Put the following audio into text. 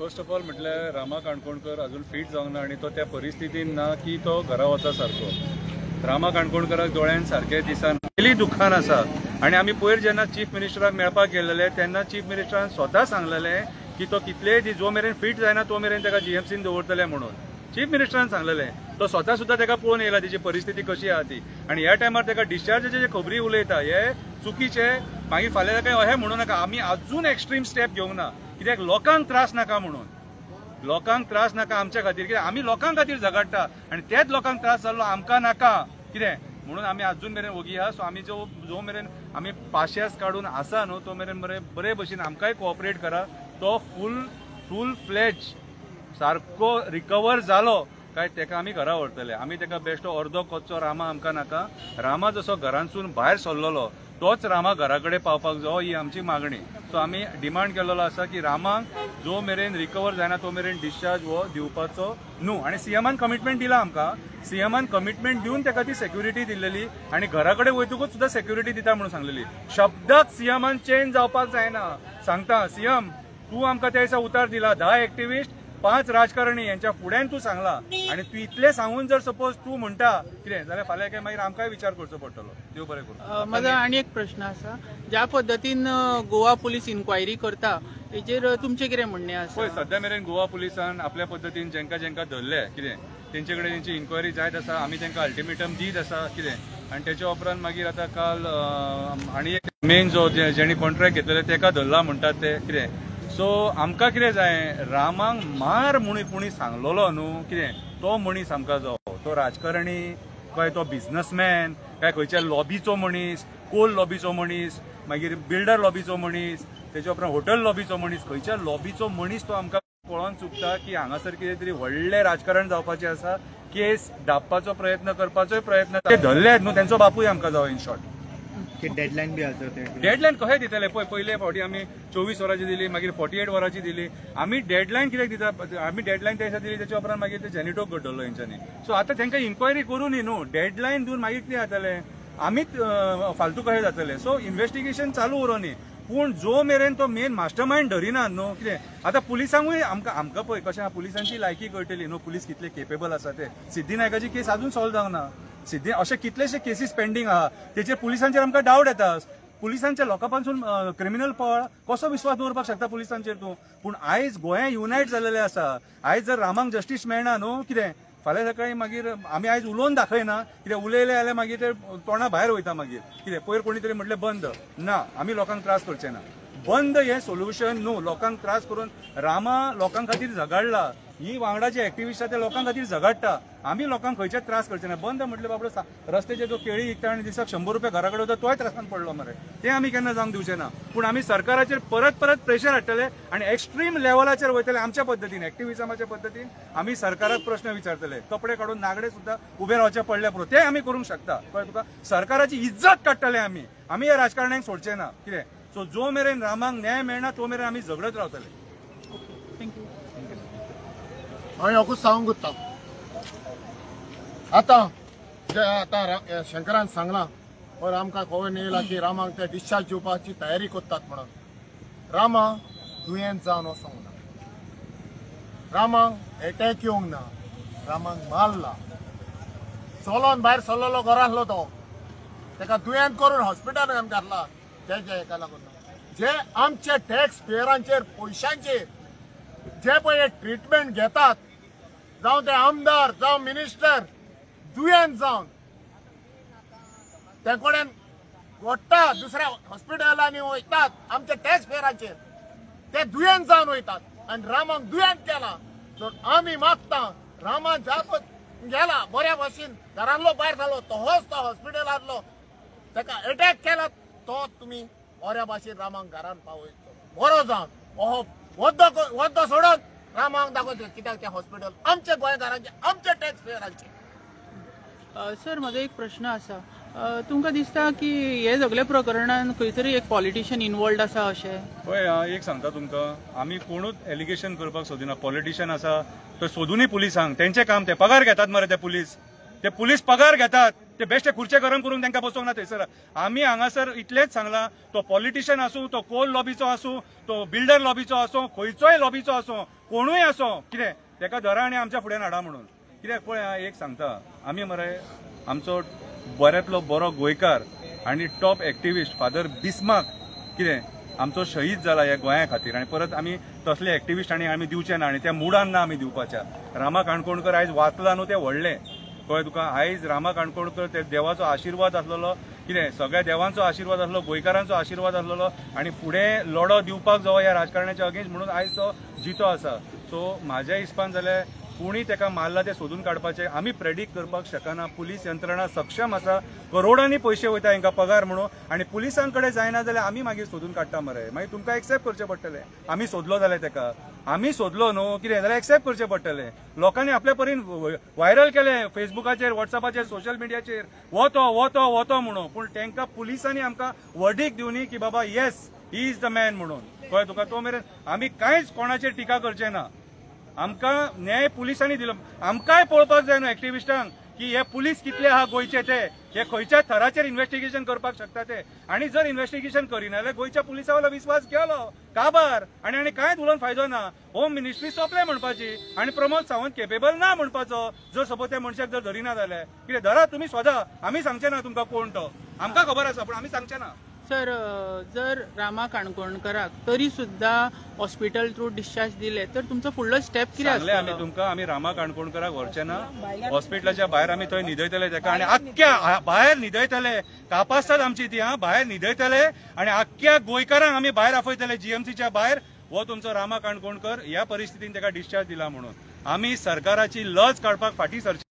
First of all म्हटल्यार रामा काणकोणकर अजून fit जावंक ना आनी तो त्या परिस्थितीन ना की तो घरा वचा सारको. रामा काणकोणकराक दोळ्यान सारके दिसान पयलीं दुख्खान आसा. आनी आमी पयर जेन्ना चीफ मिनिस्टराक मेळपाक गेल्ले तेन्ना चीफ मिनिस्टरान स्वता सांगलेलें की तो कितलेय दीस जो मेरेन फिट जायना तो मेरेन ताका जीएमसीन दवरतले म्हणून चीफ मिनिस्टरान सांगलेलें. तो स्वता सुद्धा ताका पळोवन येयला तेजी परिस्थिती कशी आहा ती. आनी ह्या टायमार ताका डिस्चार्जाचे जे खबरी उलयता हे चुकीचे. मागीर फाल्यां ताका अशें म्हणू नाका आमी आजून एक्स्ट्रीम स्टेप घेवंक ना कित्याक लोकांक त्रास नाका म्हणून. लोकांक त्रास नाका आमच्या खातीर कित्याक आमी लोकां खातीर झगडटा आनी तेच लोकांक त्रास जाल्लो आमकां नाका कितें म्हणून आमी आजून मेरेन ओगी आहा. सो आमी जो मेरेन आमी पाशेस काडून आसा न्हू तो मेरेन बरे भशेन आमकांय कोऑपरेट करा. तो फूल फ्लेज सारको रिकवर जालो काय तेका आमी घरा व्हरतले. आमी तेका बेश्टो अर्दो कच्चो रामा आमकां नाका. रामा जसो घरांतसून भायर सरलेलो तोच रामा घरा कडेन पावपाक जायो ही आमची मागणी. सो आमी डिमांड केलेलो आसा की रामाक जो मेरेन रिकवर जायना तो मेरेन डिस्चार्ज हो दिवपाचो न्हू. आनी सीएमान कमिटमेंट दिला आमकां. सीएमान कमिटमेंट दिवन ताका ती सेक्युरिटी दिल्लेली आनी घरा कडेन वयतकूच सुद्धा सेक्युरिटी दिता म्हणून सांगलेली. शब्दाक सीएमान चेंज जावपाक जायना. सांगता सीएम तूं आमकां त्या दिसा उतार दिला 10 एक्टिविस्ट 5 राजकारणी यांच्या फुड्यान तूं सांगला आनी तूं इतले सांगून जर सपोज तूं म्हणटा कितें जाल्यार फाल्यां काय मागीर आमकांय विचार करचो पडटलो. देव बरें करूं. म्हजो आनी एक प्रश्न आसा. ज्या पद्दतीन गोवा पुलीस इन्क्वायरी करता हेचेर तुमचें कितें म्हणणें आसा? पळय सद्या मेरेन गोवा पुलिसान आपल्या पद्दतीन जेंका धरले कितें तेंचे कडेन तेंची इन्क्वायरी जायत आसा. आमी तेंकां अल्टिमेटम दीत आसा कितें आनी तेच्या उपरांत मागीर आतां काल आनी एक मेन जो जेणी कॉन्ट्रॅक्ट घेतलेले तेका धरला म्हणटात ते कितें. सो आमकां कितें जाय रामांक मार म्हणून कोणी सांगलोलो न्हू कितें तो मनीस आमकां जावो. तो राजकारणी काय तो बिझनसमॅन काय खंयच्या लॉबीचो मनीस कोल लॉबीचो मनीस मागीर बिल्डर लॉबीचो मनीस तेच्या उपरांत हॉटेल लॉबीचो मनीस खंयच्या लॉबीचो मनीस तो आमकां पळोवन चुकता की हांगासर कितें तरी व्हडलें राजकारण जावपाचें आसा. केस दाबपाचो प्रयत्न करपाचोय प्रयत्न ते धरले न्हू तेंचो बापूय आमकां जावो इन शॉर्ट. डेडलायन बी आसा ते डेडलायन कशें दितले पळय पयले फावटी आमी 24 वरांची दिली मागीर 48 वरांची दिली. आमी डेडलायन कित्याक दिता आमी डेडलायन त्या दिसा दिली तेच्या उपरांत मागीर ते जेनिटोक घडलो हेंच्यांनी. सो आतां तांकां इन्क्वायरी करून न्हू डेडलायन दिवन मागीर कितें जातले आमीच फालतू कशें जातले. सो इन्व्हेस्टिगेशन चालू उरोनी पूण जो मेरेन तो मेन मास्टर मायंड धरिना न्हू कितें आतां पुलिसांकूय आमकां पळय कशें पुलिसांची लायकी कळटली न्हू पुलीस कितले केपेबल आसा ते. सिद्धी नायकाची केस अजून सॉल्व जावंक ना. सिद्धी अशे कितलेशे केसीस पेंडींग आहा तेचेर पुलिसांचेर आमकां डावट येता. पुलिसांच्या लोकांपासून क्रिमिनल पळ कसो विश्वास दवरपाक शकता पुलिसांचेर तूं. पूण आयज गोंय युनायट जाल्लेलें आसा. आयज जर रामांक जस्टीस मेळना न्हू कितें फाल्यां सकाळीं मागीर आमी आयज उलोवन दाखयना कितें उलयले जाल्यार मागीर ते तोंडा भायर वयता मागीर कितें पयर कोणी तरी म्हटलें बंद ना आमी लोकांक त्रास करचे ना. बंद हें सोल्युशन न्हू. लोकांक त्रास करून रामा लोकां खातीर झगडला. ही वांगडाचे एक्टिविस्ट आसा ते लोकां खातीर झगडटा. आमी लोकांक खंयचेच त्रास करचे ना. बंद म्हटलें बाबडो रस्त्याचेर जो केळी विकता आनी दिसाक 100 रुपया घरा कडेन वता तोय त्रासान पडलो मरे. ते आमी केन्ना जावंक दिवचे ना. पूण आमी सरकाराचेर परत प्रेशर हाडटले आनी एक्स्ट्रीम लेवलाचेर वयतले आमच्या पद्दतीन एक्टिविजमाच्या पद्दतीन आमी सरकाराक प्रश्न विचारतले. कपडे काडून नागडे सुद्धा उबे रावचे पडले पुरो ते आमी करूंक शकता. कळ्ळें तुका. सरकाराची इज्जत काडटले आमी. आमी ह्या राजकारण्यांक सोडचे ना कितें. सो जो मेरेन रामांक न्याय मेळना तो मेरेन आमी झगडत रावतले. थँक्यू. हांवें एकूच सांगूंक सोदता आतां जे आतां शंकरान सांगलां और आमकां खबर येयला की रामांक ते डिस्चार्ज दिवपाची तयारी करतात म्हणून. रामा दुयेंत जावन वचोंक ना. रामांक एटॅक येवंक ना. रामांक मारला. चलोन भायर सरलेलो घरांतलो तो ताका दुयेंत करून हॉस्पिटलांत घातला. तेजे हेका लागून जे आमचे टॅक्स पेयरांचेर पयशांचेर जे पळय ट्रिटमेंट घेतात जावं ते आमदार जावं मिनिस्टर दुयेंत जावन ते कडेन वडटा दुसऱ्या हॉस्पिटलांनी वयतात आमच्या टॅक्स पेयरांचेर ते दुयेंत जावन वयतात आनी रामाक दुयेंत केला. तर आमी मागता रामा जापत गेला बऱ्या भशेन घरांतलो भायर जालो तोच तो हॉस्पिटलांतलो ताका एटॅक केला तो तुमी बऱ्या भाशेन रामाक घरान पावयचो बरो जावन वद्द सोडून रामांक दाखोवचें कित्याक ते हॉस्पिटल आमचे गोंयकारांचे आमचे टॅक्स पेयरांचे. सर म्हजो एक प्रश्न आसा. तुमकां दिसता की हे सगळे प्रकरणान खंय तरी एक पॉलिटिशियन इन्वॉल्ड आसा अशें? पळय एक सांगता तुमकां आमी कोणूच एलिगेशन करपाक सोदिना. पॉलिटिशियन आसा तो सोदूनय पुलिसांक तेंचें काम ते पगार घेतात मरे ते पुलीस पगार घेतात ते बेश्टे खुर्चे गरम करून तांकां बसोवंक ना थंयसर. आमी हांगासर इतलेंच सांगलां, तो पॉलिटिशियन आसूं, तो कोल लॉबीचो आसूं, तो बिल्डर लॉबीचो आसूं, खंयचोय लॉबीचो आसूं, कोणूय आसूं, कितें ताका धरा आनी आमच्या फुड्यान हाडा म्हणून. कित्याक पळय एक सांगता, आमी मरे आमचो बऱ्यांतलो बरो गोंयकार आनी टॉप एक्टिविस्ट फादर बिस्मार्क कितें आमचो शहीद जाला ह्या गोंया खातीर, आनी परत आमी तसले एक्टिविस्ट आमी दिवचे ना, आनी त्या मुडान ना आमी दिवपाच्या. रामा काणकोणकर आयज वाचला न्हू तें व्हडलें कळ्ळें तुका. आयज रामा काणकोणकर ते देवाचो आशिर्वाद आसलेलो, कितें सगळ्या देवांचो आशिर्वाद आसलो, गोंयकारांचो आशिर्वाद आसलेलो, आनी फुडें लढो दिवपाक जावो ह्या राजकारणाच्या अगेन्स्ट म्हणून आयज तो जितो आसा. सो म्हाज्या हिसपान जाल्यार कोणी ताका मारला ते सोदून काडपाचे आमी प्रेडिक्ट करपाक शकना. पुलीस यंत्रणा सक्षम आसा, करोडांनी पयशे वयता हांकां पगार म्हणून, आनी पुलिसां कडेन जायना जाल्यार आमी मागीर सोदून काडटा मरे. मागीर तुमकां एक्सेप्ट करचें पडटलें. आमी सोदलो जाल्यार ताका, आमी सोदलो न्हू कितें जाल्यार एक्सेप्ट करचें पडटलें. लोकांनी आपले परीन व्हायरल केलें फेसबुकाचेर, व्हॉट्सअपाचेर, सोशल मिडियाचेर वतो म्हणून, पूण तांकां पुलिसांनी आमकां वर्डीक दिवनी की बाबा yes he is the man म्हणून. कळ्ळें तुका. तो मेरेन आमी कांयच कोणाचेर टिका करचें ना. आमकां न्याय पुलिसांनी दिलो. आमकांय पळोवपाक जाय न्हू एक्टिविस्टांक की हे पुलीस कितले आहा गोंयचे, ते हे खंयच्या थराचेर इन्व्हेस्टिगेशन करपाक शकता ते. आनी जर इन्व्हेस्टिगेशन करिना जाल्यार गोंयच्या पुलिसा वयलो विस्वास गेलो काबार, आनी कांयच उलोवन फायदो ना. होम मिनिस्ट्री सोंपले म्हणपाची आनी प्रमोद सावंत केपेबल ना म्हणपाचो. जर सपोज त्या मनशाक जर धरिना जाल्यार कितें धरा तुमी स्वता, आमी सांगचे ना तुमकां कोण तो. आमकां खबर आसा पूण आमी सांगचे ना. सर, जर रामा काणकोणकराक तरी सुद्धा हॉस्पिटल थ्रू डिस्चार्ज दिले तर तुमचो फुडलो स्टेप कितें सांगले आमी आसतलो? तुमकां, आमी रामा काणकोणकराक व्हरचे ना. हॉस्पिटलाच्या भायर आमी थंय न्हिदयतले ताका, आनी आख्ख्या भायर न्हिदयतले. कापासतात आमची ती भायर न्हिदयतले, आनी आख्ख्या गोंयकारांक आमी भायर आफयतले जीएमसीच्या भायर. हो तुमचो रामा काणकोणकर ह्या परिस्थितीन ताका डिस्चार्ज दिला म्हणून. आमी सरकाराची लज काडपाक फाटीं सरचे